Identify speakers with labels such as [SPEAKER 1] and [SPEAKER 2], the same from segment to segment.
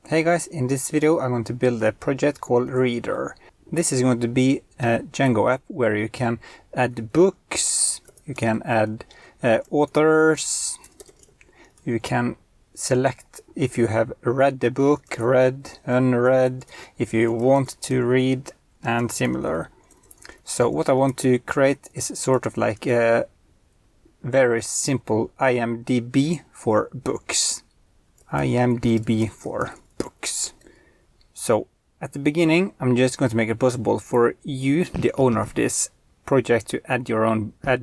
[SPEAKER 1] Hey guys, in this video I'm going to build a project called Readr. This is going to be a Django app where you can add books, you can add authors, you can select if you have read the book, read, unread, if you want to read, and similar. So what I want to create is sort of like a very simple IMDb for books. IMDb for books. So at the beginning, I'm just going to make it possible for you, the owner of this project, to add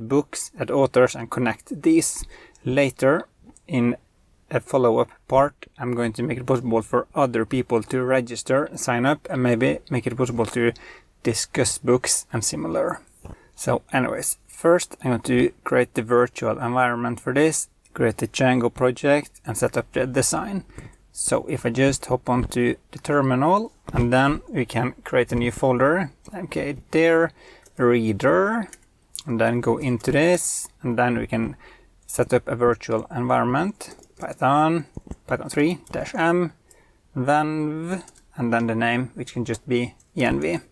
[SPEAKER 1] books, add authors, and connect these. Later, in a follow-up part, I'm going to make it possible for other people to register, sign up, and maybe make it possible to discuss books and similar. So anyways, first I'm going to create the virtual environment for this, create the Django project, and set up the design. So if I just hop onto the terminal, and then we can create a new folder. Okay, there, Readr, and then go into this, and then we can set up a virtual environment. Python 3-m, venv, and then the name, which can just be env.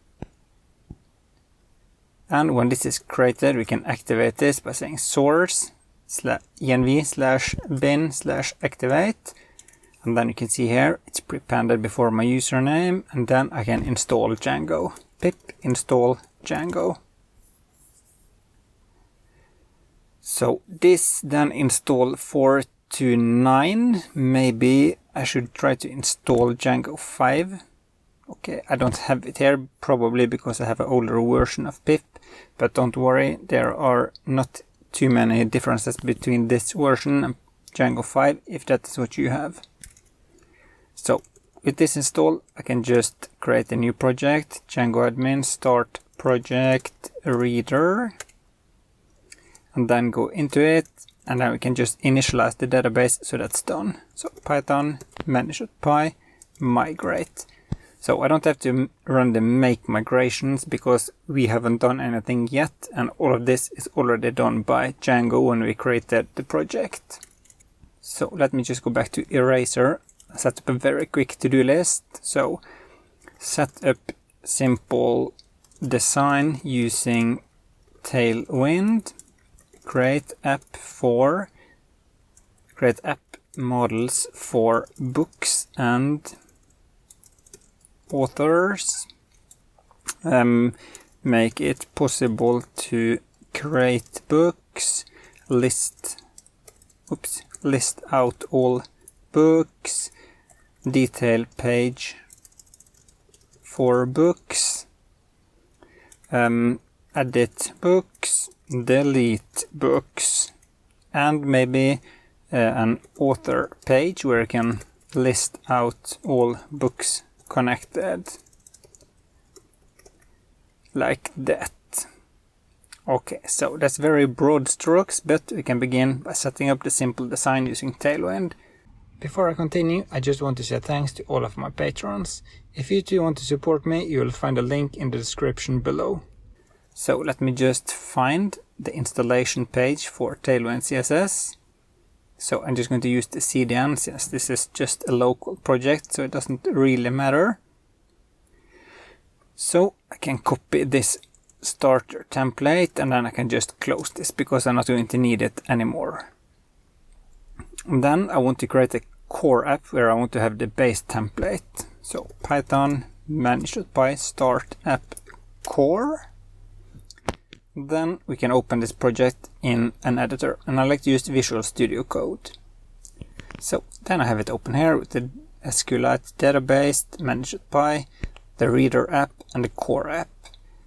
[SPEAKER 1] And when this is created, we can activate this by saying source env/bin/activate. And then you can see here, it's prepended before my username, and then I can install Django. Pip install Django. So this then install 4 to 9. Maybe I should try to install Django 5. Okay, I don't have it here, probably because I have an older version of pip, but don't worry, there are not too many differences between this version and Django 5, if that is what you have. So with this install, I can just create a new project, Django admin, start project Readr, and then go into it, and then we can just initialize the database, so that's done. So Python manage.py migrate. So I don't have to run the make migrations because we haven't done anything yet, and all of this is already done by Django when we created the project. So let me just go back to Eraser, set up a very quick to-do list. So set up simple design using Tailwind, create app models for books and authors, make it possible to create books, list out all books, detail page for books, edit books, delete books, and maybe an author page where you can list out all books connected, like that. Okay, so that's very broad strokes, but we can begin by setting up the simple design using Tailwind. Before I continue, I just want to say thanks to all of my patrons. If you too want to support me, you will find a link in the description below. So let me just find the installation page for Tailwind CSS. So I'm just going to use the CDN since this is just a local project, so it doesn't really matter. So I can copy this starter template, and then I can just close this because I'm not going to need it anymore. And then I want to create a core app where I want to have the base template. So Python manage.py start app core. Then we can open this project in an editor, and I like to use Visual Studio Code. So then I have it open here with the SQLite database, manage.py, the Readr app, and the core app.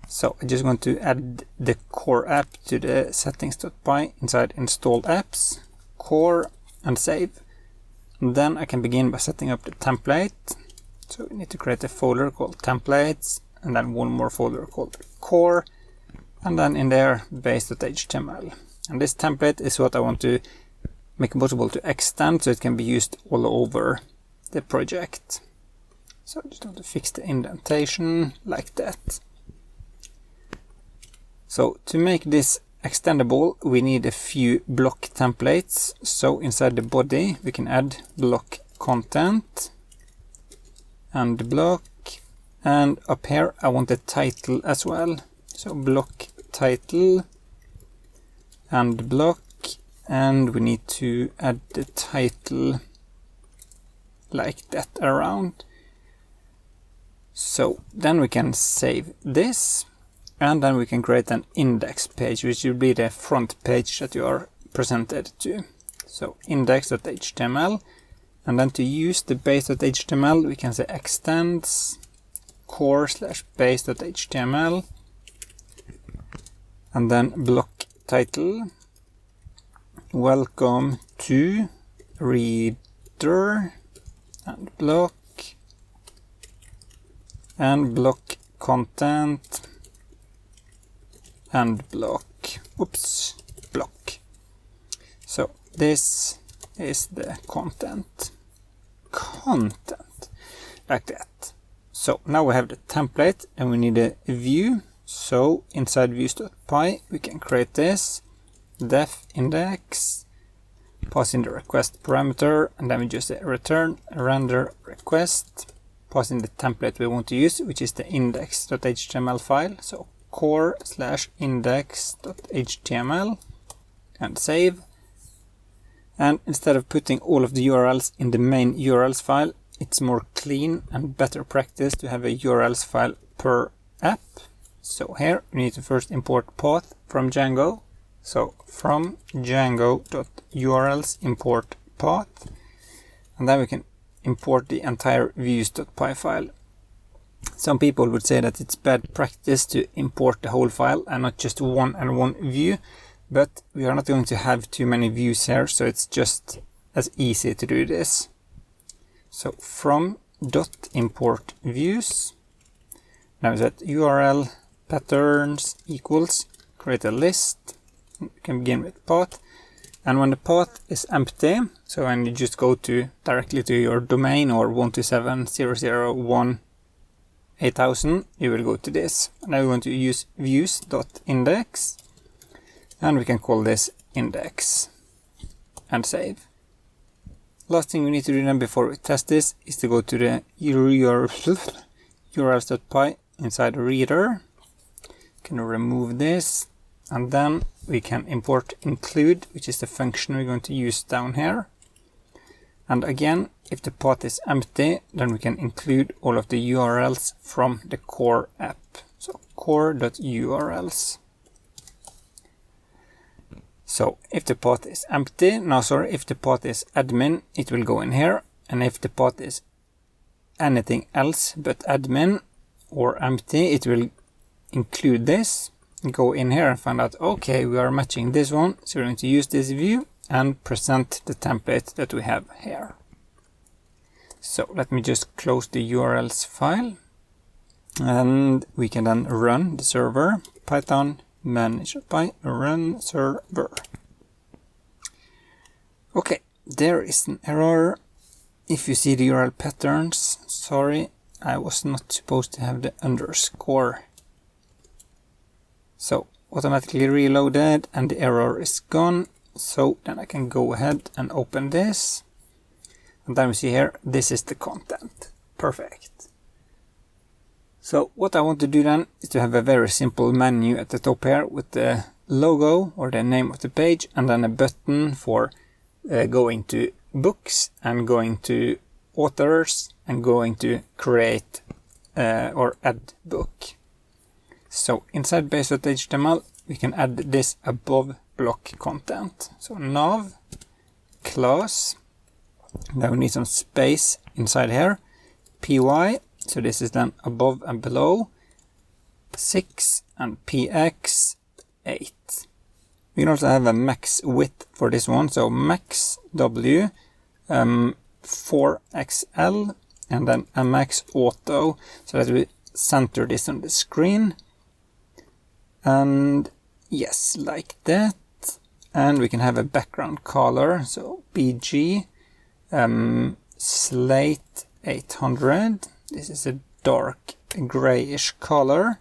[SPEAKER 1] So I'm just going to add the core app to the settings.py inside install apps, core, and save. And then I can begin by setting up the template. So we need to create a folder called templates, and then one more folder called core, and then in there base.html. And this template is what I want to make it possible to extend so it can be used all over the project. So I just want to fix the indentation like that. So to make this extendable, we need a few block templates. So inside the body, we can add block content. and block. And up here I want the title as well. So block title and block. And we need to add the title like that around. So then we can save this. And then we can create an index page, which will be the front page that you are presented to. So index.html. And then to use the base.html, we can say extends core/base.html. And then block title. Welcome to Readr. And block. And block content. And block. Oops. Block. So this is the content. Like that. So now we have the template and we need a view. So inside views.py we can create this def index, pass in the request parameter, and then we just say return render request, pass in the template we want to use, which is the index.html file. So core/index.html and save. And instead of putting all of the URLs in the main URLs file, it's more clean and better practice to have a URLs file per app. So here we need to first import path from Django. So from Django.urls import path. And then we can import the entire views.py file. Some people would say that it's bad practice to import the whole file and not just one view. But we are not going to have too many views here, so it's just as easy to do this. So from .import views, now we set URL patterns equals, create a list, we can begin with path, and when the path is empty, so when you just go directly to your domain or 127.0.0.1.8000, you will go to this. Now we want to use views.index. And we can call this index and save. Last thing we need to do then before we test this is to go to the urls.py inside Readr. Can remove this, and then we can import include, which is the function we're going to use down here. And again, if the path is empty, then we can include all of the URLs from the core app. So core.urls. So if the path is empty, if the path is admin, it will go in here. And if the path is anything else but admin or empty, it will include this, go in here and find out, okay, we are matching this one. So we're going to use this view and present the template that we have here. So let me just close the URLs file. And we can then run the server, Python manage.py run server. Okay, there is an error. If you see the URL patterns, sorry, I was not supposed to have the underscore. So automatically reloaded and the error is gone. So then I can go ahead and open this. And then we see here, this is the content. Perfect. So what I want to do then is to have a very simple menu at the top here with the logo or the name of the page, and then a button for going to books and going to authors and going to create or add book. So inside base.html we can add this above block content. So nav class, now we need some space inside here, py. So this is then above and below 6 and px 8. We can also have a max width for this one. So max w 4xl and then a max auto, so that we center this on the screen. And yes, like that. And we can have a background color. So bg slate 800. This is a dark grayish color.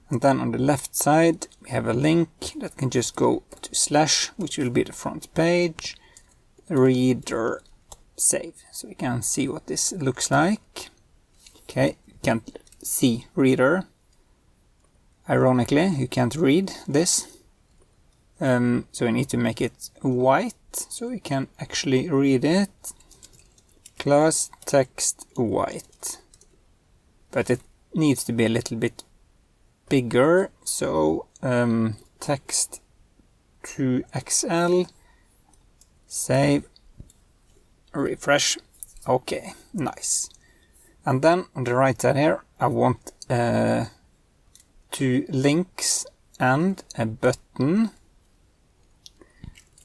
[SPEAKER 1] And then on the left side we have a link that can just go to / which will be the front page, Readr save. So we can see what this looks like. Okay, you can't see Readr. Ironically, you can't read this. So we need to make it white so we can actually read it. Class text white. But it needs to be a little bit bigger. So text to XL. Save. Refresh. Okay, nice. And then on the right side here, I want 2 links and a button.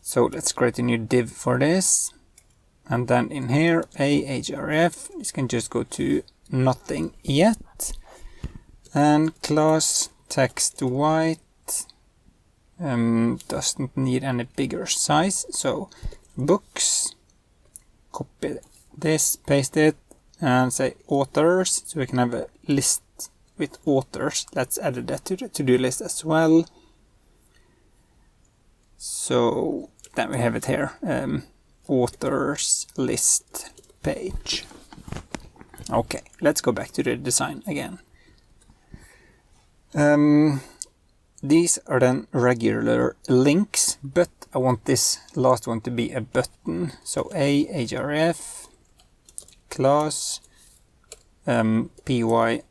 [SPEAKER 1] So let's create a new div for this. And then in here, href, this can just go to nothing yet. And class text white doesn't need any bigger size. So books, copy this, paste it, and say authors. So we can have a list with authors. Let's add that to the to-do list as well. So then we have it here, authors list page. Okay, let's go back to the design again. These are then regular links, but I want this last one to be a button. So href class py4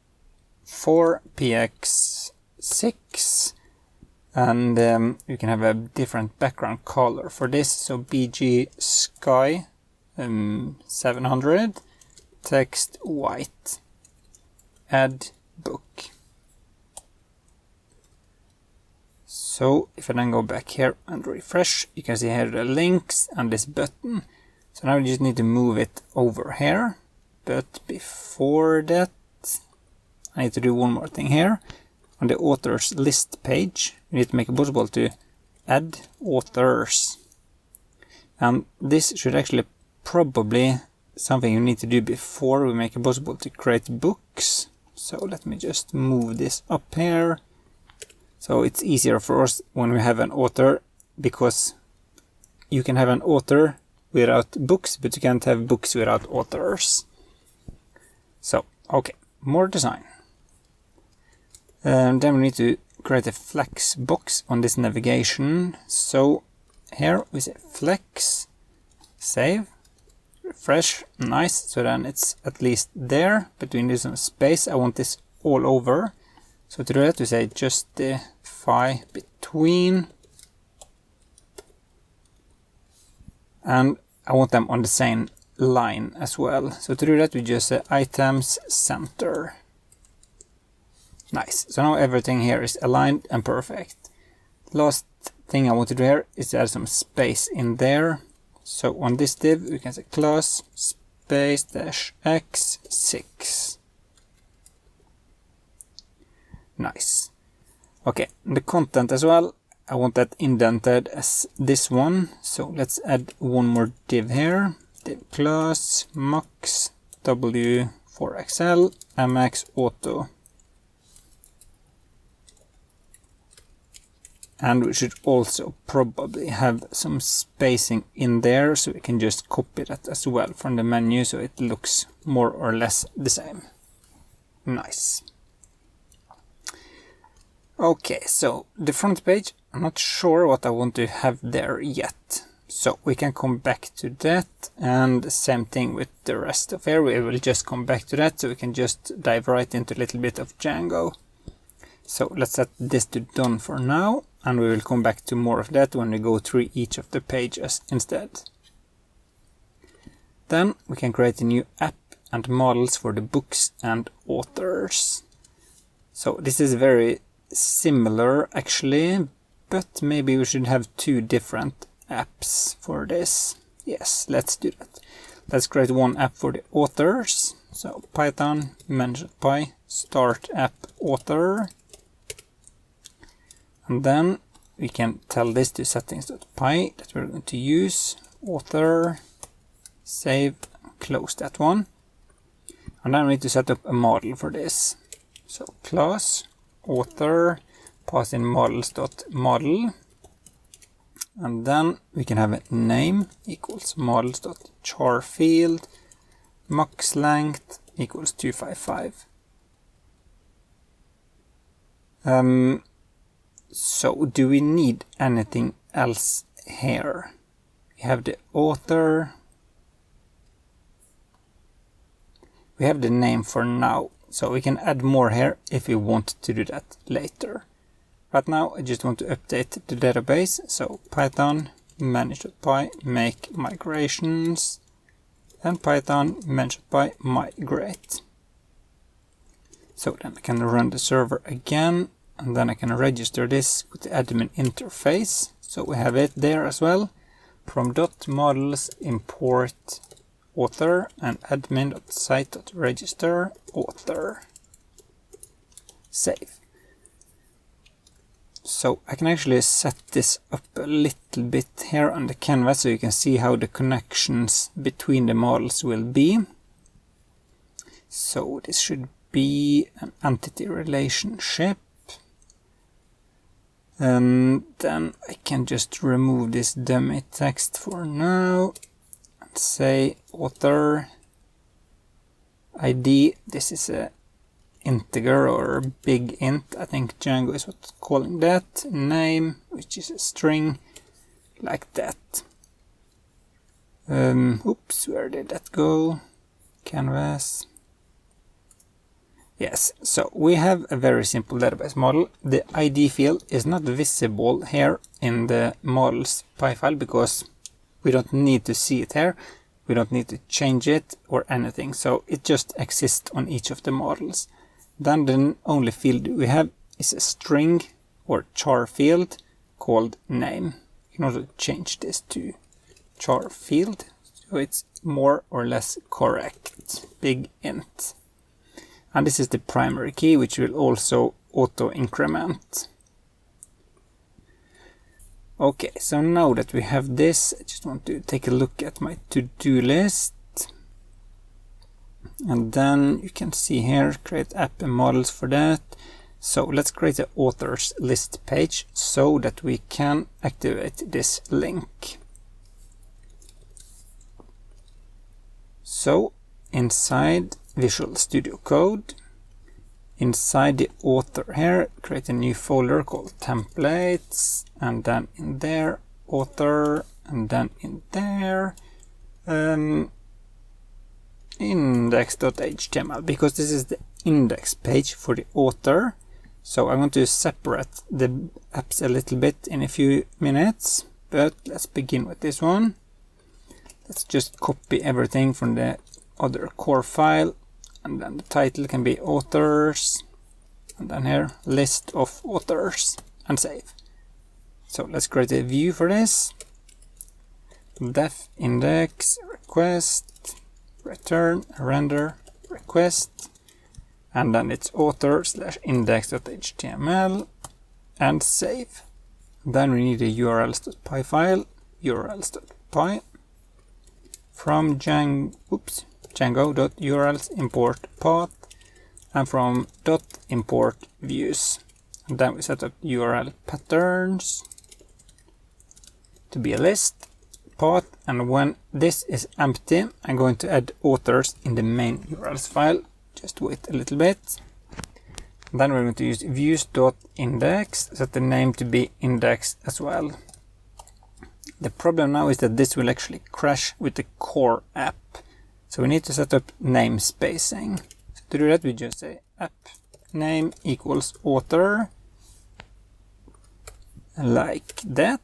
[SPEAKER 1] px6, and you can have a different background color for this. So bg sky 700, text white, add book. So if I then go back here and refresh, you can see here the links and this button. So now we just need to move it over here. But before that, I need to do one more thing here. On the authors list page, we need to make it possible to add authors. And this should actually probably something you need to do before we make it possible to create books. So let me just move this up here. So it's easier for us when we have an author, because you can have an author without books, but you can't have books without authors. So, okay, more design. Then we need to create a flex box on this navigation. So here we say flex, save, refresh, nice. So then it's at least there, but we need some space. I want this all over. So to do that, we say justify between, and I want them on the same line as well. So to do that, we just say items center. Nice. So now everything here is aligned and perfect. Last thing I want to do here is to add some space in there. So on this div, we can say class space dash x6. Nice. Okay, the content as well, I want that indented as this one. So let's add one more div here. Div class max w4xl mx auto. And we should also probably have some spacing in there, so we can just copy that as well from the menu, so it looks more or less the same. Nice. Okay, so the front page, I'm not sure what I want to have there yet. So we can come back to that, and the same thing with the rest of here. We will just come back to that, so we can just dive right into a little bit of Django. So let's set this to done for now, and we will come back to more of that when we go through each of the pages instead. Then we can create a new app and models for the books and authors. So this is very similar actually, but maybe we should have 2 different apps for this. Yes, let's do that. Let's create one app for the authors. So Python mention.py start app author, and then we can tell this to settings.py that we're going to use author, save, close that one, and then we need to set up a model for this. So class author, pass in models.model, And then we can have a name equals models.char field, max length equals 255. So do we need anything else here? We have the author. We have the name for now, so we can add more here if we want to do that later. Right now I just want to update the database, so Python manage.py make migrations and Python manage.py migrate. So then I can run the server again, and then I can register this with the admin interface. So we have it there as well. From .models import author and admin.site.register author. Save. So I can actually set this up a little bit here on the canvas so you can see how the connections between the models will be. So this should be an entity relationship. And then I can just remove this dummy text for now and say author ID. This is a integer or big int, I think Django is what's calling that. Name, which is a string, like that. Oops, where did that go? Canvas. Yes, so we have a very simple database model. The ID field is not visible here in the models py file because we don't need to see it here. We don't need to change it or anything, so it just exists on each of the models. Then the only field we have is a string or char field called name. You can also change this to char field, so it's more or less correct. Big int. And this is the primary key, which will also auto increment. Okay, so now that we have this, I just want to take a look at my to-do list. And then you can see here, create app and models for that. So let's create an authors list page so that we can activate this link. So inside Visual Studio Code, inside the author here, create a new folder called templates, and then in there author, and then in there index.html, because this is the index page for the author. So I'm going to separate the apps a little bit in a few minutes, but let's begin with this one. Let's just copy everything from the other core file, and then the title can be authors, and then here list of authors, and save. So let's create a view for this. Def index request return render request, and then it's author / index.html, and save. Then we need a urls.py file, urls.py from Django.urls import path, and from .import views. And then we set up URL patterns to be a list path, and when this is empty, I'm going to add authors in the main URLs file. Just wait a little bit. Then we're going to use views.index, set the name to be index as well. The problem now is that this will actually crash with the core app. So we need to set up namespacing. So to do that, we just say app name equals author, like that.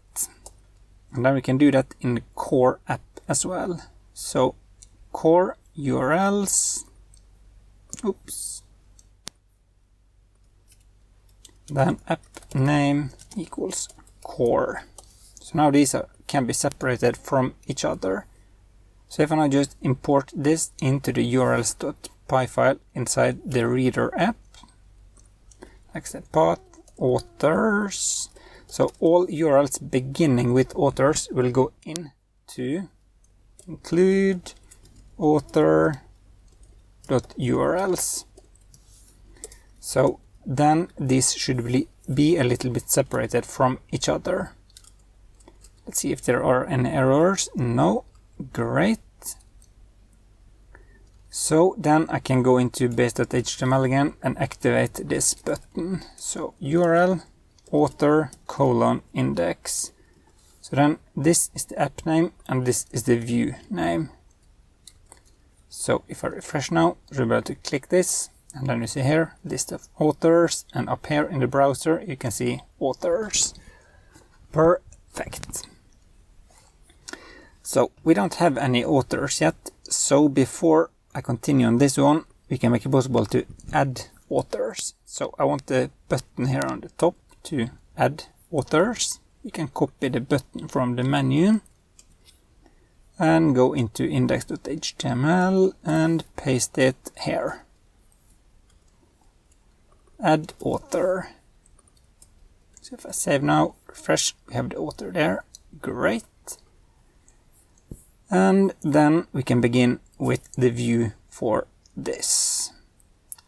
[SPEAKER 1] And then we can do that in the core app as well. So core URLs, oops. Then app name equals core. So now these can be separated from each other. So if I now just import this into the urls.py file inside the Readr app, like that path, authors. So all URLs beginning with authors will go into include author.urls. So then this should be a little bit separated from each other. Let's see if there are any errors. No. Great. So then I can go into base.html again and activate this button. So URL author :index. So then this is the app name and this is the view name. So if I refresh now, you're able to click this, and then you see here list of authors, and up here in the browser you can see authors. Perfect. So we don't have any authors yet, so before I continue on this one, we can make it possible to add authors. So I want the button here on the top to add authors. You can copy the button from the menu and go into index.html and paste it here. Add author. So if I save now, refresh, we have the author there. Great. And then we can begin with the view for this.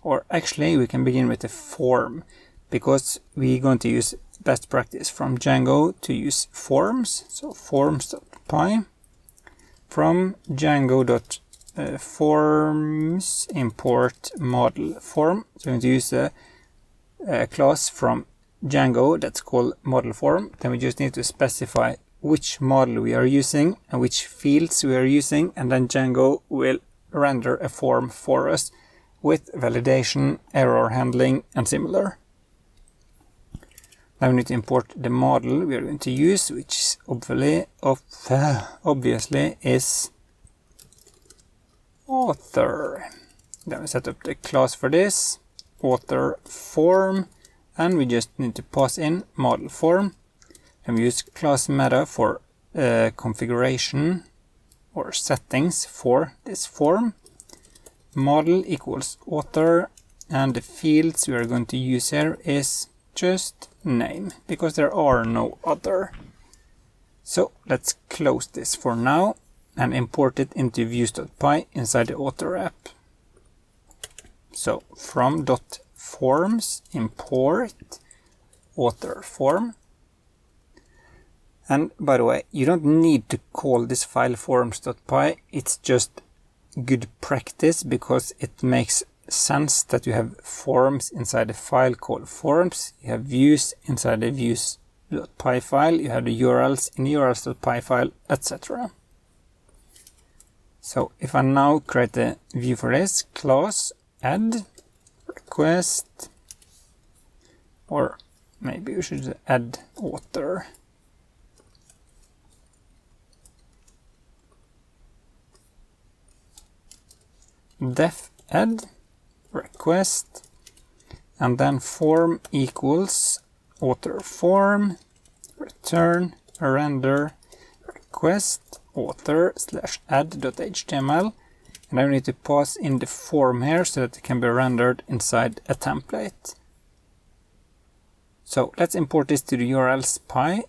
[SPEAKER 1] Or actually we can begin with the form, because we're going to use best practice from Django to use forms. So forms.py from Django.forms import model form. So we're going to use a class from Django that's called model form. Then we just need to specify which model we are using and which fields we are using, and then Django will render a form for us with validation, error handling and similar. Now we need to import the model we are going to use, which obviously is author. Then we set up the class for this, author form, and we just need to pass in model form. And we use class meta for configuration or settings for this form. Model equals author, and the fields we are going to use here is just name, because there are no other. So let's close this for now and import it into views.py inside the author app. So from .forms import author form. And by the way, you don't need to call this file forms.py, it's just good practice because it makes sense that you have forms inside a file called forms, you have views inside the views.py file, you have the URLs in the urls.py file, etc. So if I now create a view for this, class add request, or maybe we should add author. Def add request, and then form equals author form, return render request author /add.html, and I need to pass in the form here so that it can be rendered inside a template. So let's import this to the urls.py.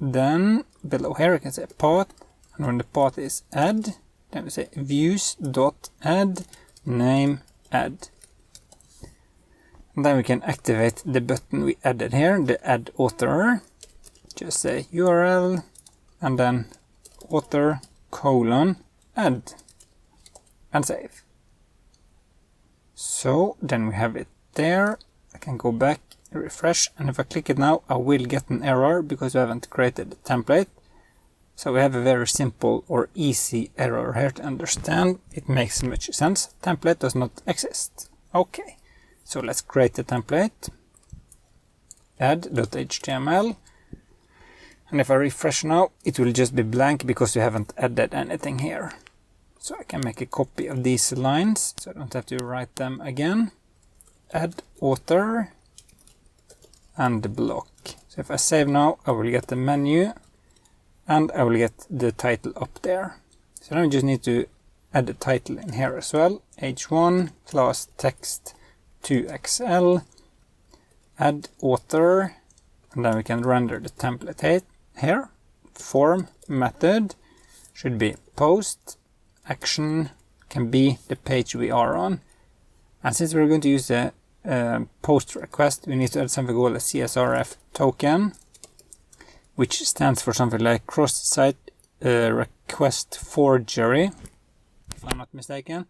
[SPEAKER 1] Then below here I can say path, and when the path is add, then we say views.add name add. And then we can activate the button we added here, the add author. Just say URL and then author :add and save. So then we have it there. I can go back, refresh, and if I click it now I will get an error because we haven't created the template. So we have a very simple or easy error here to understand. It makes much sense. Template does not exist. Okay, so let's create the template. Add.html. And if I refresh now, it will just be blank because we haven't added anything here. So I can make a copy of these lines so I don't have to write them again. Add author and the block. So if I save now, I will get the menu. And I will get the title up there. So now we just need to add the title in here as well. h1 class text 2xl, add author, and then we can render the template here. Form method should be post, action can be the page we are on. And since we're going to use the post request, we need to add something called a CSRF token. which stands for something like cross-site request forgery, if I'm not mistaken.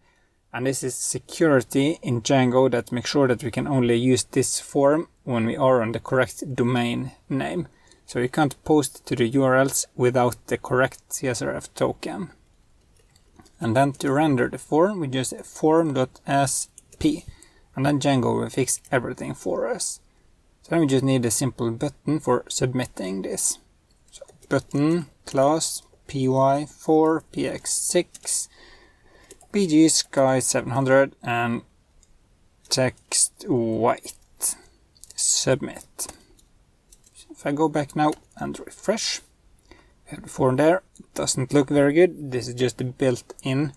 [SPEAKER 1] And this is security in Django that makes sure that we can only use this form when we are on the correct domain name. So you can't post to the URLs without the correct CSRF token. And then to render the form, we just say form.asp. And then Django will fix everything for us. So then we just need a simple button for submitting this. So button class py4 px6 bg sky 700 and text white. Submit. So if I go back now and refresh, we have the form there. It doesn't look very good. This is just a built-in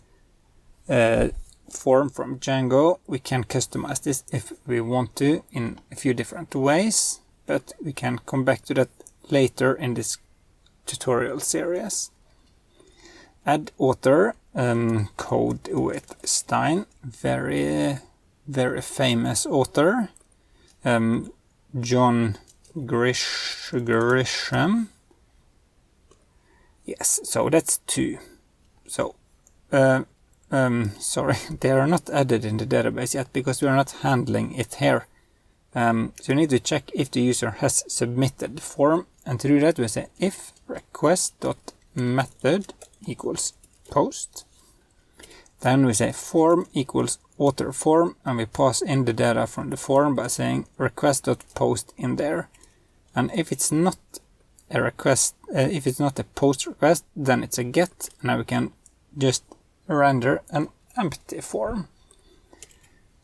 [SPEAKER 1] form from Django. We can customize this if we want to in a few different ways, but we can come back to that later in this tutorial series. Add author, code with Stein, very famous author, John Grisham. Yes, so that's 2. So sorry, they are not added in the database yet because we are not handling it here. So you need to check if the user has submitted the form, and to do that we say if request.method equals post. Then we say form equals author form, and we pass in the data from the form by saying request.post in there. And if it's not a request, if it's not a post request, then it's a get. Now we can just render an empty form.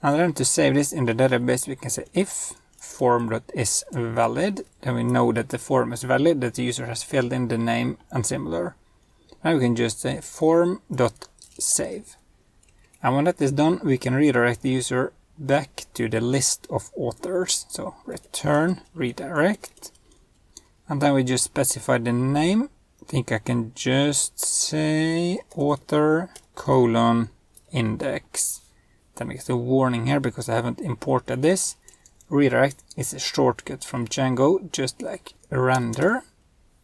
[SPEAKER 1] And then to save this in the database, we can say if form.isValid, then we know that the form is valid, that the user has filled in the name and similar. Now we can just say form.save. And when that is done, we can redirect the user back to the list of authors. So return redirect. And then we just specify the name. I think I can just say author : index. Then we get a warning here because I haven't imported this. Redirect is a shortcut from Django, just like render.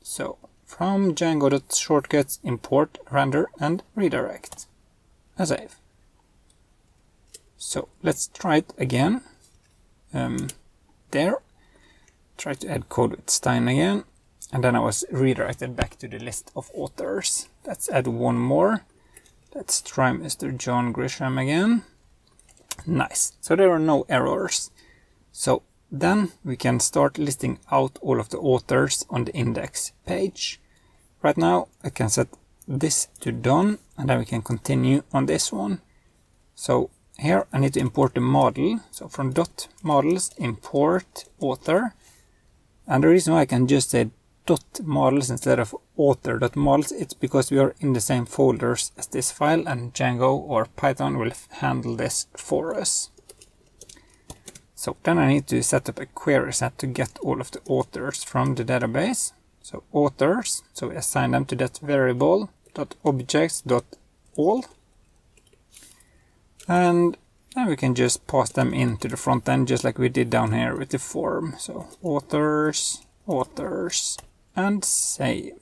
[SPEAKER 1] So from Django.shortcuts, import, render, and redirect. And save. So let's try it again. There. Try to add code with Stein again. And then I was redirected back to the list of authors. Let's add one more. Let's try Mr. John Grisham again. Nice. So there are no errors. So then we can start listing out all of the authors on the index page. Right now I can set this to done, and then we can continue on this one. So here I need to import the model. So from .models import author. And the reason why I can just say .models instead of author.models, it's because we are in the same folders as this file, and Django or Python will handle this for us. So then I need to set up a query set to get all of the authors from the database. So authors, so we assign them to that variable .objects.all. And then we can just pass them into the front end just like we did down here with the form. So authors, and save.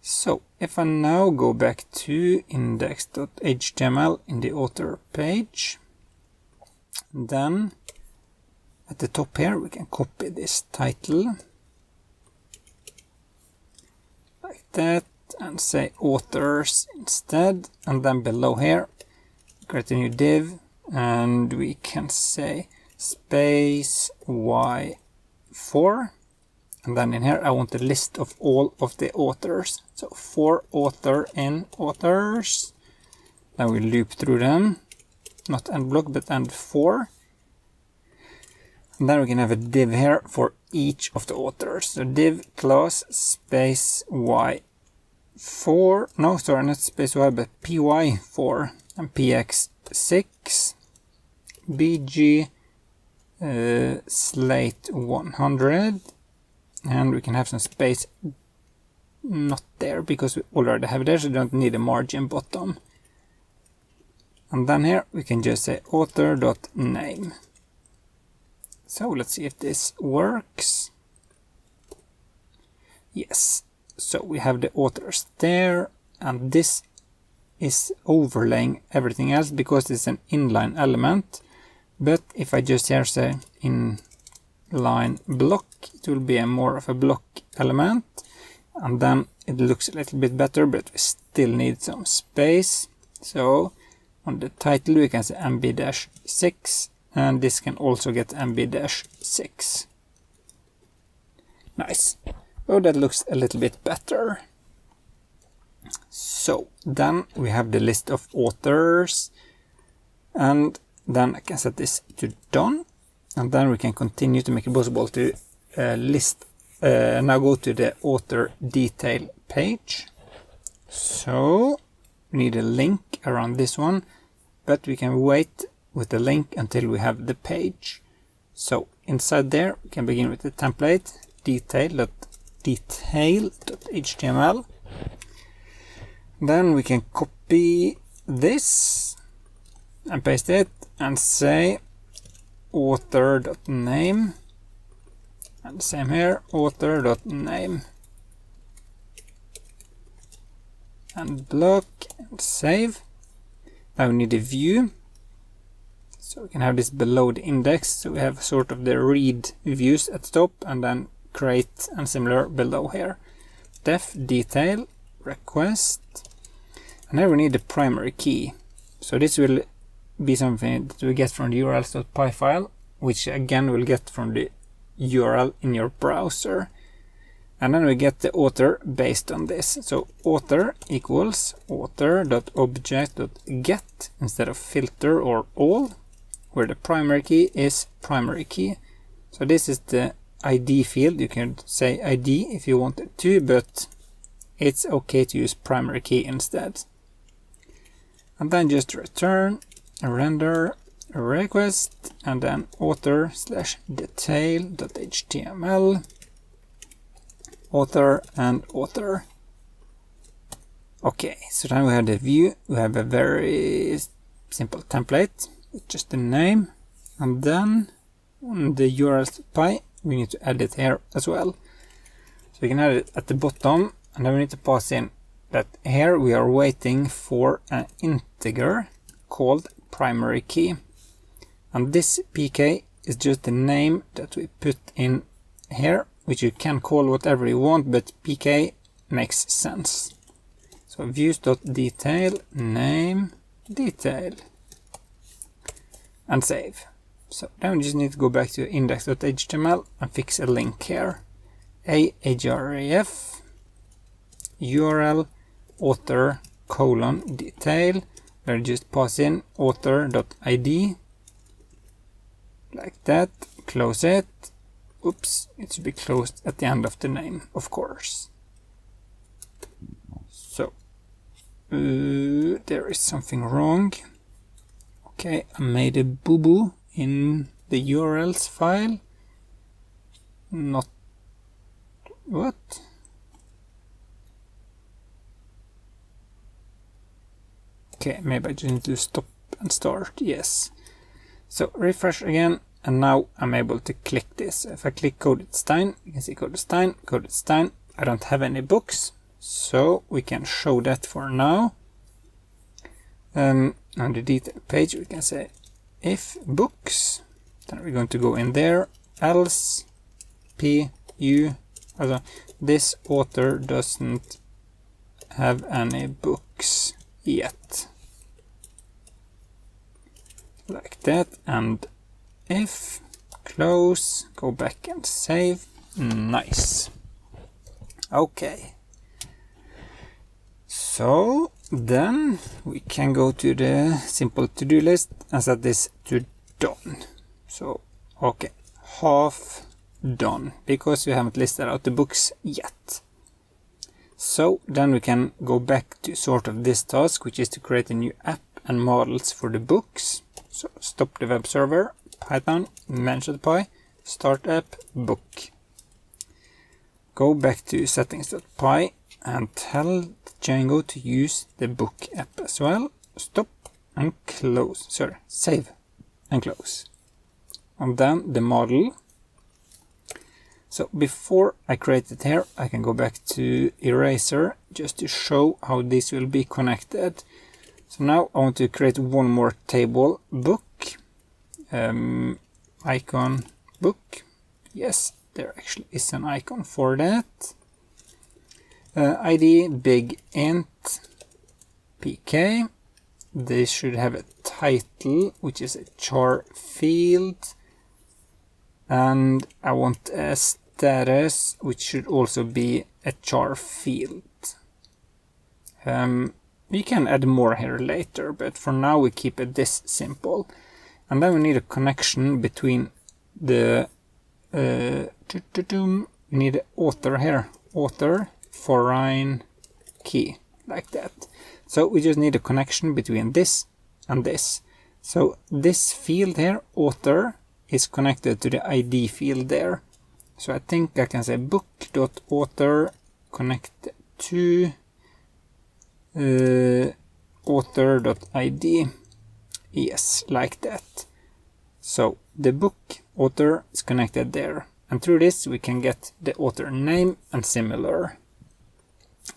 [SPEAKER 1] So if I now go back to index.html in the author page, then at the top here we can copy this title like that and say authors instead, and then below here create a new div and we can say space y4, and then in here I want a list of all of the authors. So for author in authors, then we loop through them, not end block but end for, and then we can have a div here for each of the authors. So div class space y4, no sorry, not space y but py4 and px6 bg slate 100, and we can have some space not there because we already have it there, so we don't need a margin bottom. And then here we can just say author.name. So let's see if this works. Yes, so we have the authors there, and this is overlaying everything else because it's an inline element. But if I just here say inline block, it will be more of a block element, and then it looks a little bit better, but we still need some space. So on the title we can say MB-6, and this can also get MB-6. Nice. Oh, that looks a little bit better. So then we have the list of authors, and then I can set this to done, and then we can continue to make it possible to list. Now go to the author detail page. So we need a link around this one, but we can wait with the link until we have the page. So inside there we can begin with the template detail.html. Then we can copy this and paste it and say author.name, and same here, author.name, and block and save. Now we need a view, so we can have this below the index, so we have sort of the read views at the top and then create and similar below here. Def detail request, and here we need the primary key. So this will be something that we get from the urls.py file, which again we'll get from the URL in your browser. And then we get the author based on this. So author equals author.object.get instead of filter or all, where the primary key is primary key. So this is the ID field. You can say ID if you wanted to, but it's okay to use primary key instead. And then just return a render a request, and then author/detail.html, author and author. Okay, so then we have the view. We have a very simple template with just the name, and then on the urls.py we need to add it here as well. So we can add it at the bottom, and then we need to pass in that here we are waiting for an integer called primary key, and this pk is just the name that we put in here, which you can call whatever you want, but pk makes sense. So views.detail name detail and save. So then we just need to go back to index.html and fix a link here. href url author :detail, where you just pass in author.id like that, close it. Oops, it should be closed at the end of the name, of course. So there is something wrong. Okay, I made a boo-boo in the URLs file. Not what? Okay, maybe I just need to stop and start. Yes. So refresh again, and now I'm able to click this. If I click coded Stein, you can see coded Stein, coded Stein. I don't have any books, so we can show that for now. On the detail page we can say if books, then we're going to go in there, else this author doesn't have any books yet, like that, and if close, go back and save. Nice. Okay, so then we can go to the simple to-do list and set this to done. So okay, half done, because we haven't listed out the books yet. So then we can go back to sort of this task, which is to create a new app and models for the books. So stop the web server, Python, manage.py, start app, book. Go back to settings.py and tell Django to use the book app as well. Stop and close. Sorry, save and close. And then the model. So before I create it here, I can go back to eraser just to show how this will be connected. So now I want to create one more table, book, icon, book. Yes, there actually is an icon for that. ID, big int, pk. This should have a title, which is a char field. And I want a status, which should also be a char field. We can add more here later, but for now we keep it this simple. And then we need a connection between the we need an author here, author, foreign key, like that. So we just need a connection between this and this. So this field here, author, is connected to the ID field there. So I think I can say book.author connect to author.id. Yes, like that. So the book author is connected there. And through this we can get the author name and similar.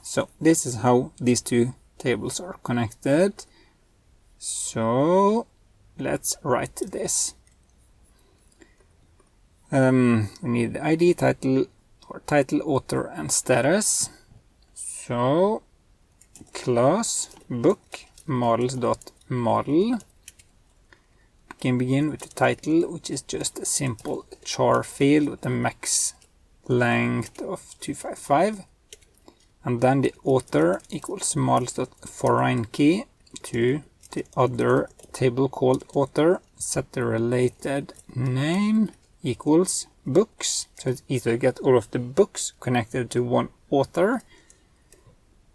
[SPEAKER 1] So this is how these two tables are connected. So let's write this. We need the ID, title, or title, author, and status. So class book models.model can begin with the title, which is just a simple char field with a max length of 255, and then the author equals models.foreign key to the other table called author, set the related name equals books, so it's easy to get all of the books connected to one author.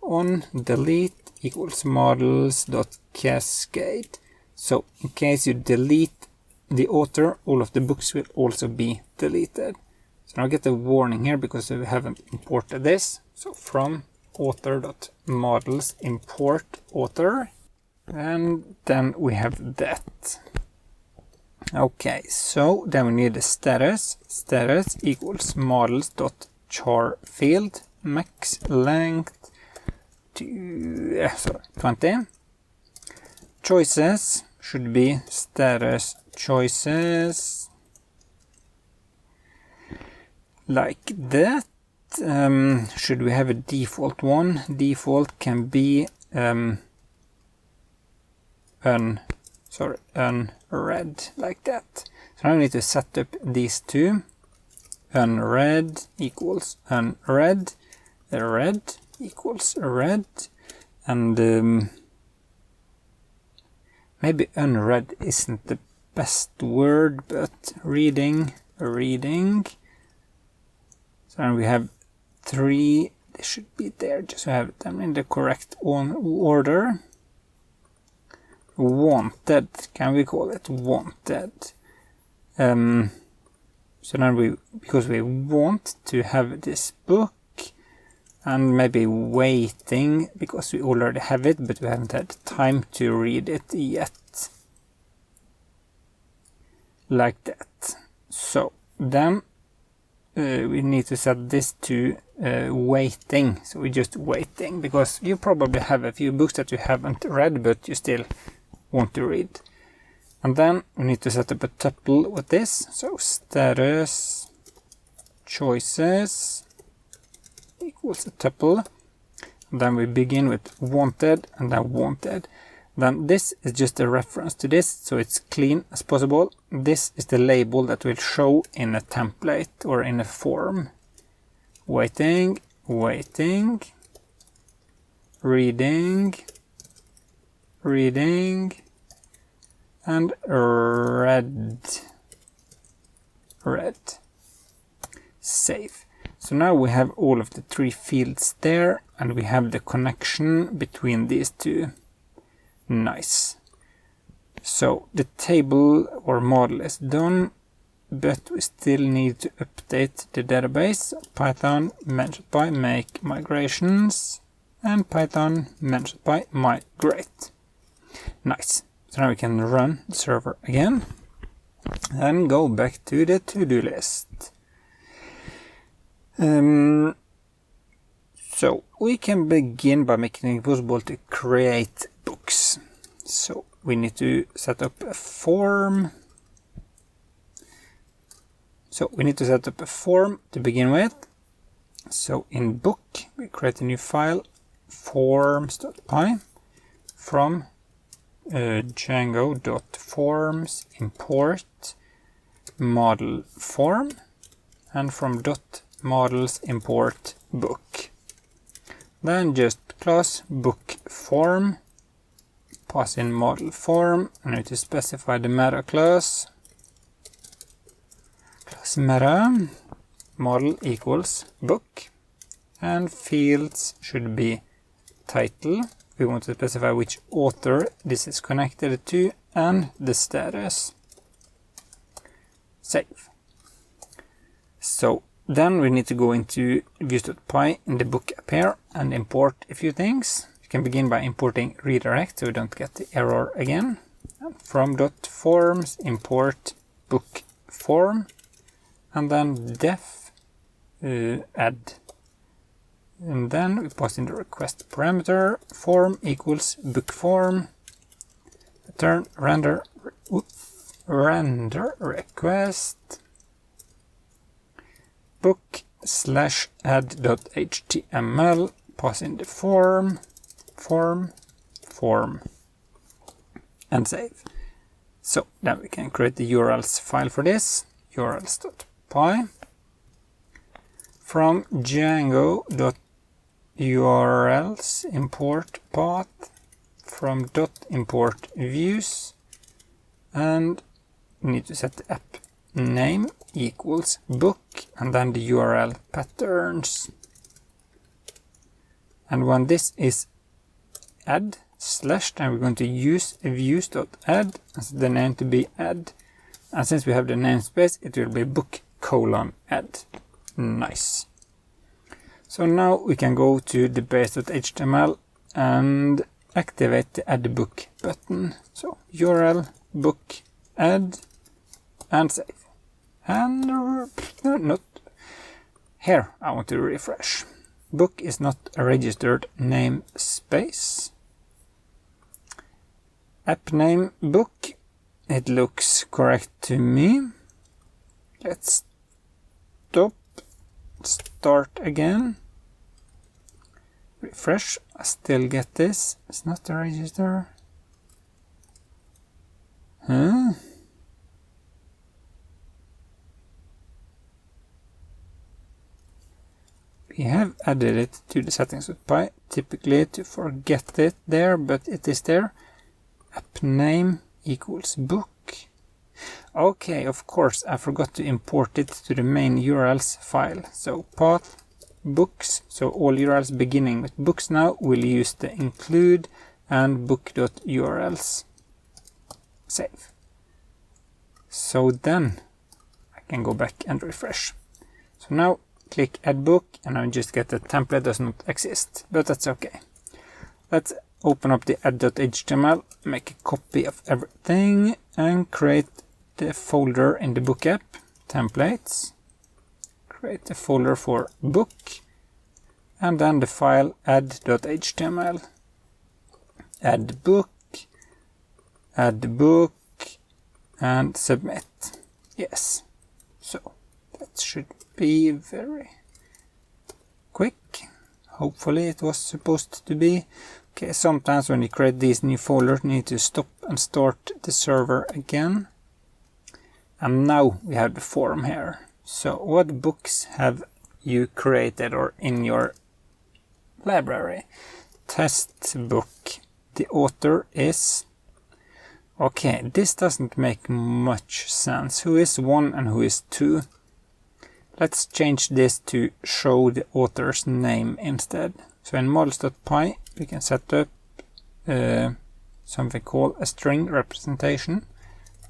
[SPEAKER 1] On delete equals models.cascade. So in case you delete the author, all of the books will also be deleted. So now I get a warning here because we haven't imported this. So from author.models import author, and then we have that. Okay, so then we need the status. Status equals models.char field, max length 20. Choices should be status choices, like that. Should we have a default one? Default can be unread, like that. So now we need to set up these two. Unread equals unread, red equals red, and maybe unread isn't the best word, but reading. So now we have 3, they should be there, just to have them in the correct order. Wanted, can we call it wanted? So now because we want to have this book, and maybe waiting because we already have it, but we haven't had time to read it yet. Like that. So then we need to set this to waiting. So we're just waiting, because you probably have a few books that you haven't read, but you still want to read. And then we need to set up a tuple with this. So status choices equals a tuple. And then we begin with wanted and then wanted. Then this is just a reference to this, so it's clean as possible. This is the label that will show in a template or in a form. Waiting, reading, and red. Save. So now we have all of the 3 fields there, and we have the connection between these two. Nice. So the table or model is done, but we still need to update the database. Python mentioned by make migrations, and Python mentioned by migrate. Nice. So now we can run the server again and go back to the to-do list. So we can begin by making it possible to create books. So we need to set up a form. So we need to set up a form to begin with. So in book, we create a new file, forms.py, from Django.forms import model form, and from .models import book. Then just class book form, pass in model form. I need to specify the meta class. Class meta model equals book, and fields should be title. We want to specify which author this is connected to and the status. Save. So then we need to go into views.py in the book app here and import a few things. You can begin by importing redirect so we don't get the error again. And from .forms import book form, and then def add. And then we pass in the request parameter, form equals book form, return render request book /add.html, pass in the form, and save. So then we can create the URLs file for this, urls.py. From Django.urls import path, from .import views, and we need to set the app name equals book, and then the URL patterns. And when this is add slash, then we're going to use views.add as the name to be add. And since we have the namespace, it will be book : add. Nice. So now we can go to the base.html and activate the add book button. So URL book add and save. And not here. I want to refresh. Book is not a registered namespace. App name book. It looks correct to me. Let's stop. Start again. Refresh. I still get this. It's not a register. Huh? We have added it to the settings.py, typically to forget it there, but it is there. App name equals book. Okay, of course, I forgot to import it to the main URLs file. So path books, so all URLs beginning with books now will use the include and book.urls. Save. So then I can go back and refresh. So now click add book and I just get the template does not exist, but that's okay. Let's open up the add.html, make a copy of everything and create the folder in the book app, templates, create a folder for book, and then the file add.html, add book, and submit. Yes, so that should be very quick. Hopefully it was supposed to be. Okay, sometimes when you create these new folders, you need to stop and start the server again. And now we have the form here. So what books have you created or in your library? Test book. The author is... Okay, this doesn't make much sense. Who is 1 and who is 2? Let's change this to show the author's name instead. So in models.py we can set up something called a string representation.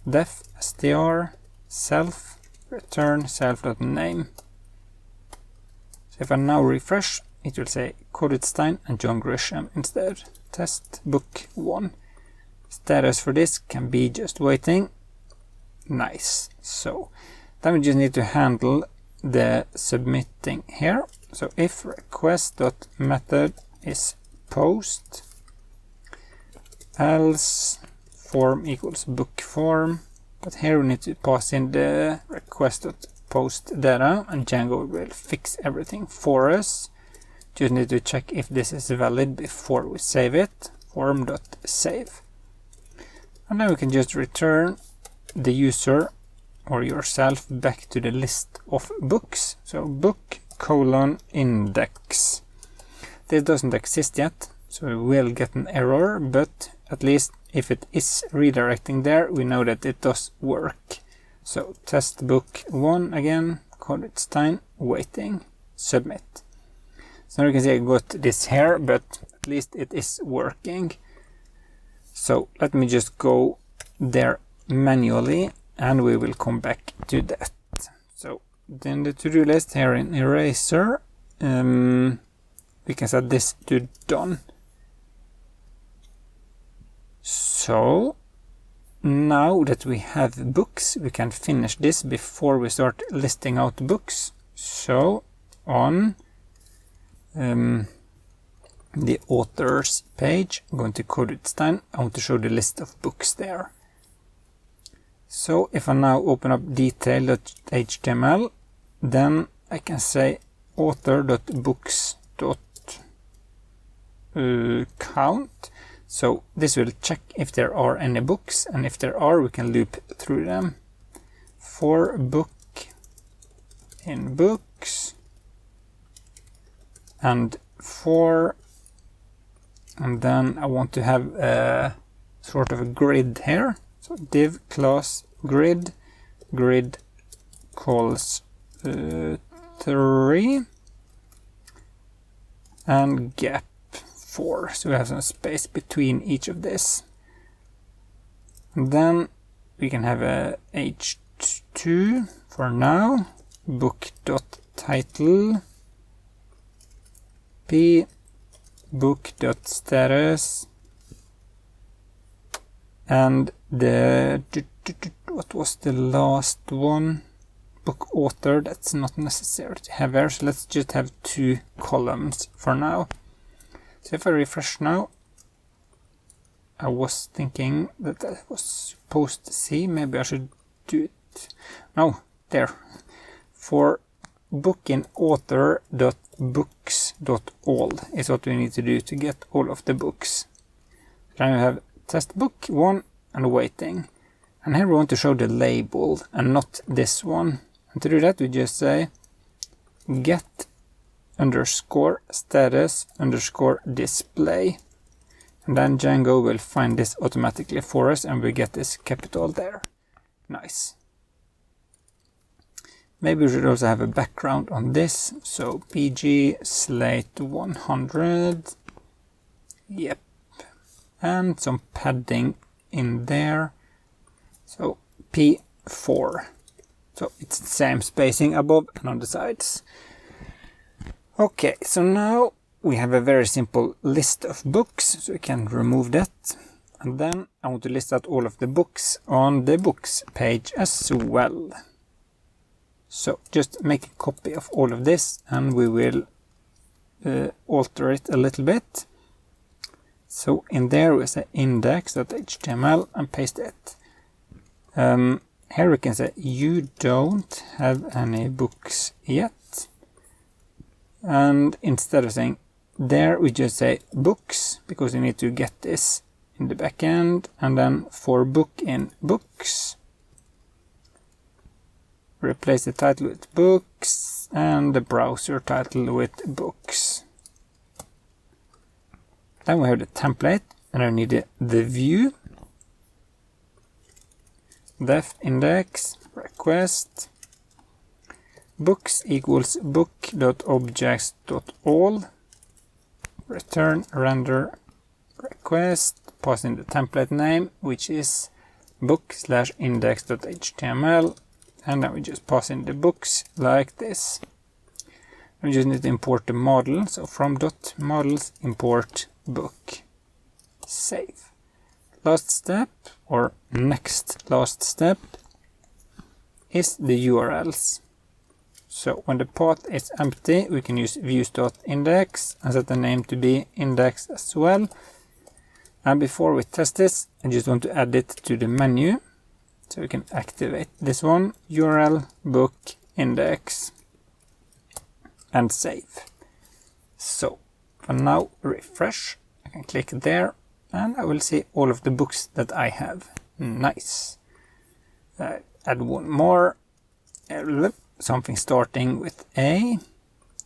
[SPEAKER 1] Def str self return self.name. So if I now refresh, it will say coded Stein and John Grisham instead. Test book 1. Status for this can be just waiting. Nice. So then we just need to handle the submitting here. So if request.method is post, else form equals book form. But here we need to pass in the request.post data, and Django will fix everything for us. Just need to check if this is valid before we save it. Form.save. And then we can just return the user or yourself back to the list of books. So book : index. This doesn't exist yet, so we will get an error, but at least if it is redirecting there, we know that it does work. So test book 1 again, call it Stein, waiting, submit. So now you can see I got this here, but at least it is working. So let me just go there manually and we will come back to that. So then the to-do list here in Eraser, we can set this to done. So now that we have books, we can finish this before we start listing out books. So on the authors page, I'm going to code it Stein. I want to show the list of books there. So if I now open up detail.html, then I can say author.books.count. So this will check if there are any books, and if there are, we can loop through them. For book in books, and for, and then I want to have a sort of a grid here. So div class grid, grid calls 3, and gap 4. So we have some space between each of this. And then we can have a h2 for now, book.title, p book.status, and the what was the last one? Book author. That's not necessary to have here, so let's just have 2 columns for now. So if I refresh now, I was thinking that I was supposed to see, maybe I should do it. No, there. For book in author.books.all is what we need to do to get all of the books. Then we have test book 1 and waiting. And here we want to show the label and not this one. And to do that, we just say get underscore status underscore display. And then Django will find this automatically for us and we get this capital there. Nice. Maybe we should also have a background on this. So PG slate 100. Yep. And some padding in there. So P4. So it's the same spacing above and on the sides. Okay, so now we have a very simple list of books, so we can remove that. And then I want to list out all of the books on the books page as well. So just make a copy of all of this and we will alter it a little bit. So in there we say index.html and paste it. Here we can say you don't have any books yet. And instead of saying there, we just say books, because we need to get this in the back end. And then for book in books, replace the title with books and the browser title with books. Then we have the template, and I need the view, def index, request, books equals book.objects.all, return render request, pass in the template name, which is book/index.html, and then we just pass in the books like this. We just need to import the model, so from .models import book, save. Last step, or next last step, is the URLs. So when the path is empty, we can use views.index and set the name to be index as well. And before we test this, I just want to add it to the menu. So we can activate this one, URL book index, and save. So for now, refresh. I can click there and I will see all of the books that I have. Nice. Add one more. Something starting with A,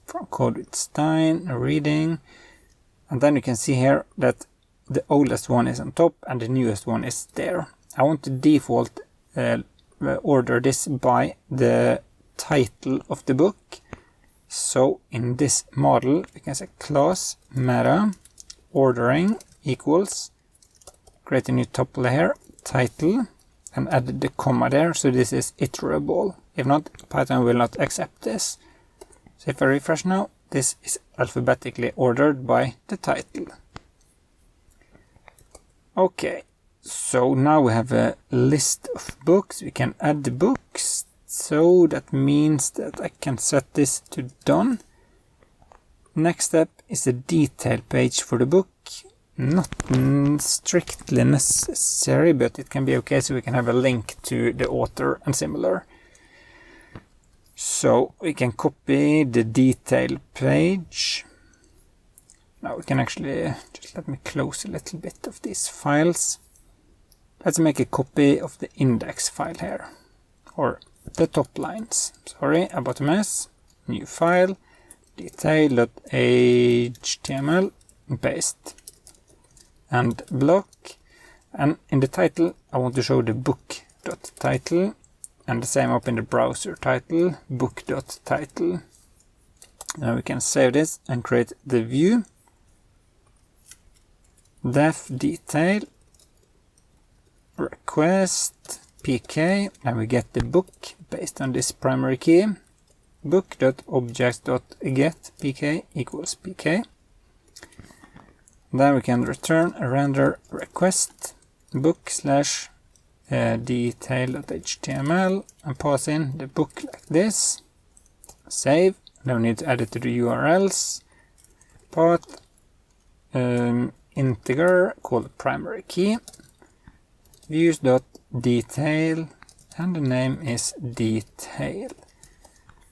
[SPEAKER 1] from code with Stein, reading. And then you can see here that the oldest one is on top and the newest one is there. I want to default order this by the title of the book. So in this model, we can say class meta ordering equals, create a new tuple here, title, and add the comma there. So this is iterable. If not, Python will not accept this. So if I refresh now, this is alphabetically ordered by the title. Okay, so now we have a list of books. We can add the books. So that means that I can set this to done. Next step is the detail page for the book. Not strictly necessary, but it can be okay, so we can have a link to the author and similar. So we can copy the detail page. Now we can actually, just let me close a little bit of these files. Let's make a copy of the index file here, or the top lines. Sorry, about a mess. New file, detail.html, paste. And block. And in the title, I want to show the book.title. And the same up in the browser title, book.title. Now we can save this and create the view. Def detail, request, pk, and we get the book based on this primary key. Book.objects.get pk equals pk. Then we can return a render request book slash detail.html and pass in the book like this. Save. Now we need to add it to the URLs. Path integer called primary key. Views.detail and the name is detail.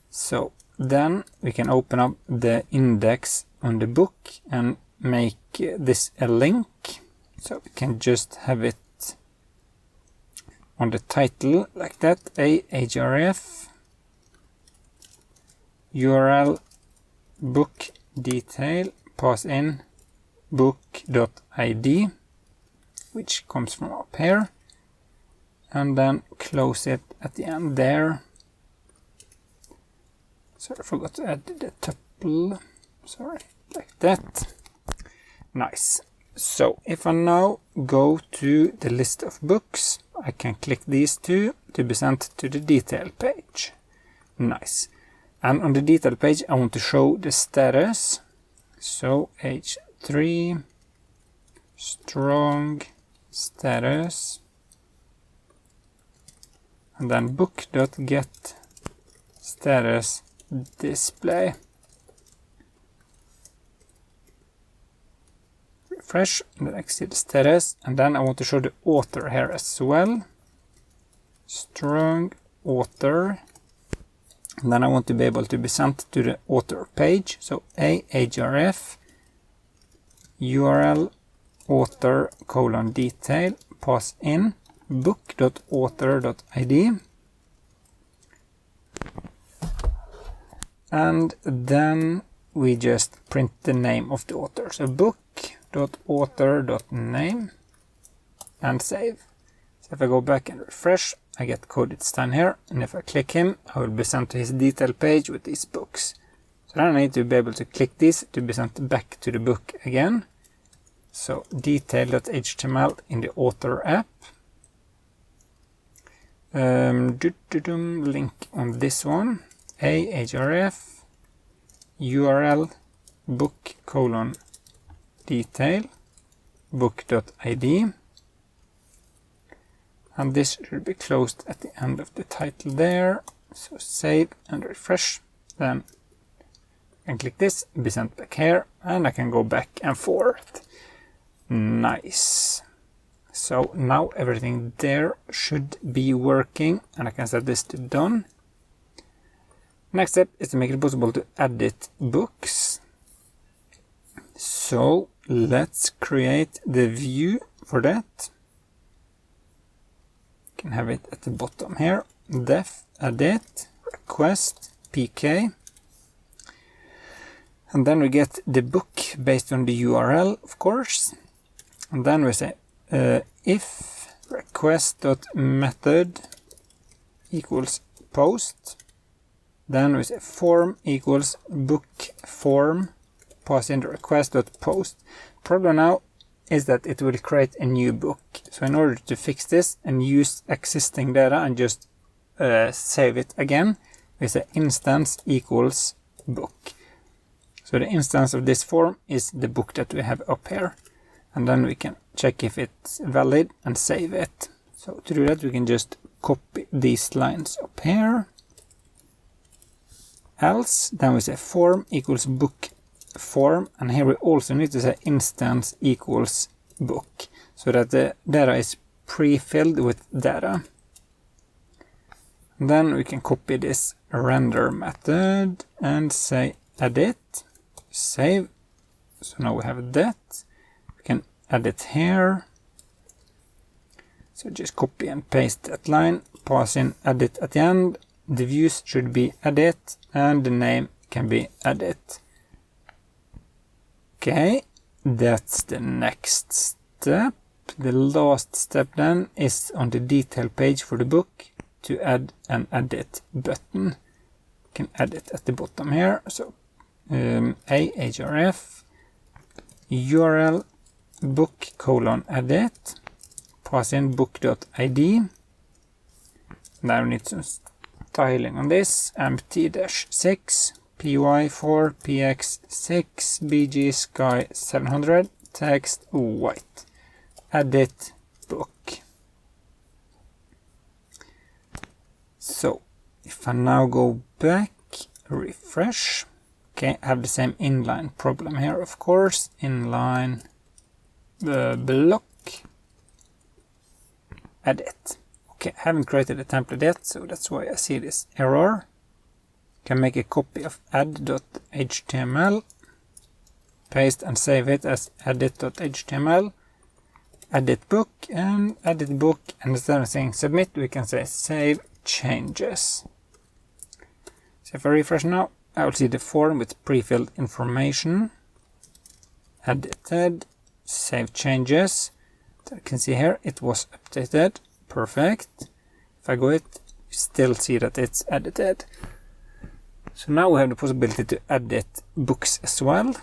[SPEAKER 1] So then we can open up the index on the book and make this a link. So we can just have it on the title like that, href URL book detail, pass in book.id, which comes from up here, and then close it at the end there. Sorry, I forgot to add the tuple. Sorry, like that. Nice. So if I now go to the list of books, I can click these two to be sent to the detail page. Nice. And on the detail page, I want to show the status. So h3 strong status, and then book.get status display. Refresh, and then exit status, and then I want to show the author here as well. Strong author, and then I want to be able to be sent to the author page. So ahref URL author :detail, pass in book.author.id, and then we just print the name of the author. So book.author.name and save. So if I go back and refresh, I get coded Stein here, and if I click him, I will be sent to his detail page with these books. So then I need to be able to click this to be sent back to the book again. So detail.html in the author app. Link on this one. ahref URL book :detail book.id, and this should be closed at the end of the title there. So save and refresh, Then I can click this, be sent back here, and I can go back and forth. Nice. So now everything there should be working, and I can set this to done. Next step is to make it possible to edit books. So let's create the view for that. You can have it at the bottom here. Def, edit, request, pk. And then we get the book based on the URL, of course. And then we say if request.method equals post. Then we say form equals book form, pass in the request.post. Problem now is that it will create a new book. So in order to fix this and use existing data and just save it again, we say instance equals book. So the instance of this form is the book that we have up here. And then we can check if it's valid and save it. So to do that, we can just copy these lines up here. Else, then we say form equals book form, and here we also need to say instance equals book, so that the data is pre-filled with data. Then we can copy this render method and say edit, save. So now we have that. We can edit here. So just copy and paste that line, pass in edit at the end. The views should be edit and the name can be edit. Okay, that's the next step. The last step then is on the detail page for the book to add an edit button. You can edit at the bottom here. So href URL book:edit, pass in book.id. Now we need some styling on this, empty-6, py4, px6, bg sky 700, text white, edit book. So if I now go back, refresh, okay, I have the same inline problem here, of course, inline block, edit. Okay, I haven't created a template yet, so that's why I see this error. Can make a copy of add.html, paste and save it as edit.html, edit book, and instead of saying submit, we can say save changes. So if I refresh now, I will see the form with pre-filled information, edited, save changes. So you can see here it was updated. Perfect. If I go it, you still see that it's edited. So now we have the possibility to edit books as well.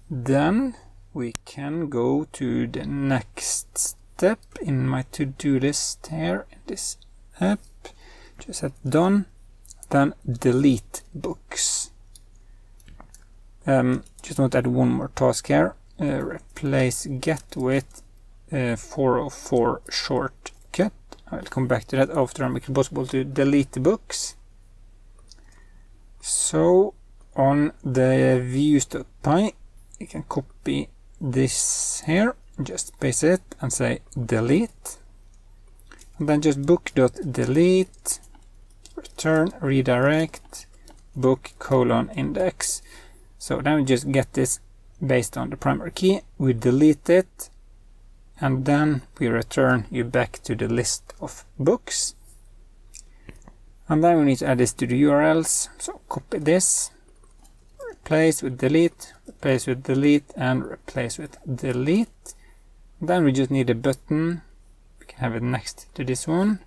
[SPEAKER 1] Then we can go to the next step in my to-do list here in this app. Just hit done. Then delete books. Just want to add one more task here. Replace get with 404 shortcut. I will come back to that after I make it possible to delete the books. So on the views.py, you can copy this here, just paste it and say delete. And then just book.delete, return, redirect, book:index. So then we just get this based on the primary key. We delete it. And then we return you back to the list of books. And then we need to add this to the URLs. So copy this, replace with delete, and replace with delete. Then we just need a button. We can have it next to this one.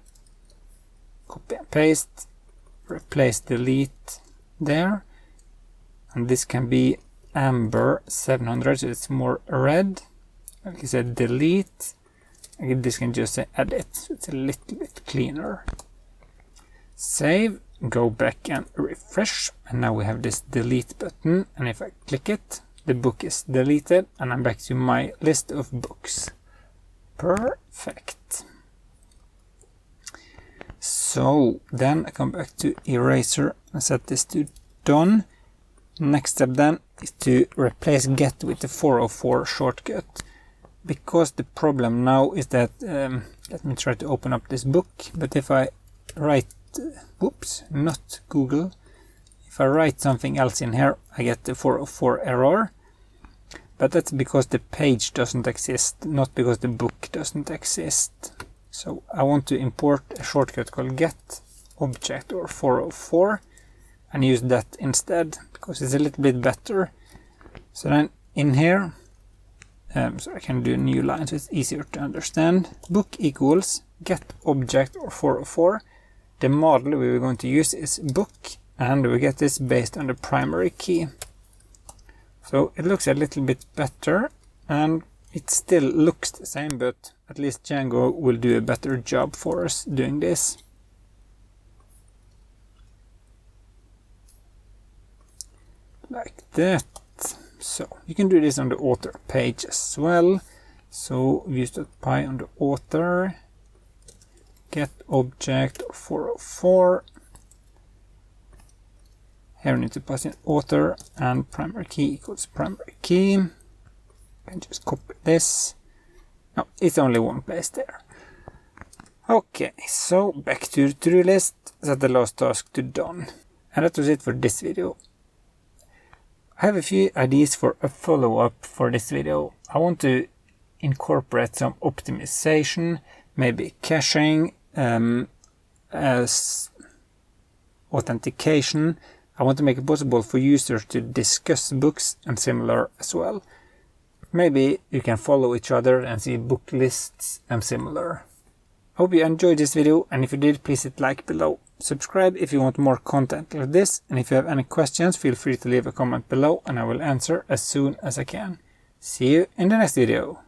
[SPEAKER 1] Copy and paste, replace delete there. And this can be amber 700, so it's more red. Like I said, delete. This can just say edit, so it's a little bit cleaner. Save, go back and refresh, and now we have this delete button, and if I click it, the book is deleted, and I'm back to my list of books. Perfect. So then I come back to eraser and set this to done. Next step then is to replace get with the 404 shortcut. Because the problem now is that, let me try to open up this book, but if I write, whoops, not Google, if I write something else in here, I get the 404 error. But that's because the page doesn't exist, not because the book doesn't exist. So I want to import a shortcut called get object or 404 and use that instead because it's a little bit better. So then in here, so I can do a new line so it's easier to understand. Book equals get object or 404. The model we were going to use is book, and we get this based on the primary key. So it looks a little bit better, and it still looks the same, but at least Django will do a better job for us doing this. Like that. So you can do this on the author page as well. So views.py on the author, get object 404. Here we need to pass in author and primary key equals primary key. I can just copy this. No, it's only one place there. Okay, so back to the to-do list, set the last task to done. And that was it for this video. I have a few ideas for a follow-up for this video. I want to incorporate some optimization, maybe caching, as authentication. I want to make it possible for users to discuss books and similar as well. Maybe you can follow each other and see book lists and similar. I hope you enjoyed this video, and if you did, please hit like below. Subscribe if you want more content like this, and if you have any questions, feel free to leave a comment below and I will answer as soon as I can. See you in the next video.